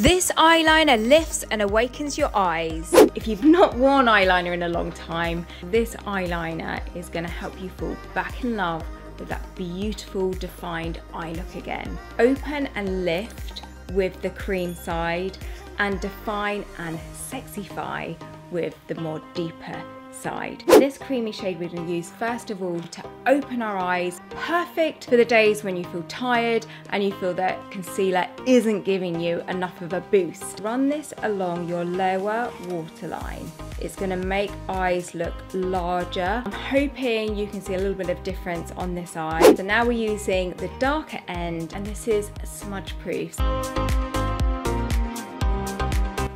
This eyeliner lifts and awakens your eyes. If you've not worn eyeliner in a long time, this eyeliner is going to help you fall back in love with that beautiful defined eye look again. Open and lift with the cream side and define and sexify with the more deeper side. This creamy shade we're going to use first of all to open our eyes, perfect for the days when you feel tired and you feel that concealer isn't giving you enough of a boost. Run this along your lower waterline. It's going to make eyes look larger. I'm hoping you can see a little bit of difference on this eye. So now we're using the darker end, and this is smudge proof.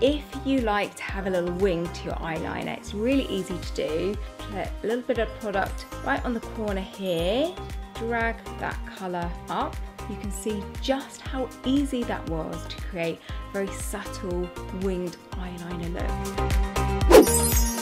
If you like to have a little wing to your eyeliner, it's really easy to do. Put a little bit of product right on the corner here, drag that colour up. You can see just how easy that was to create a very subtle winged eyeliner look.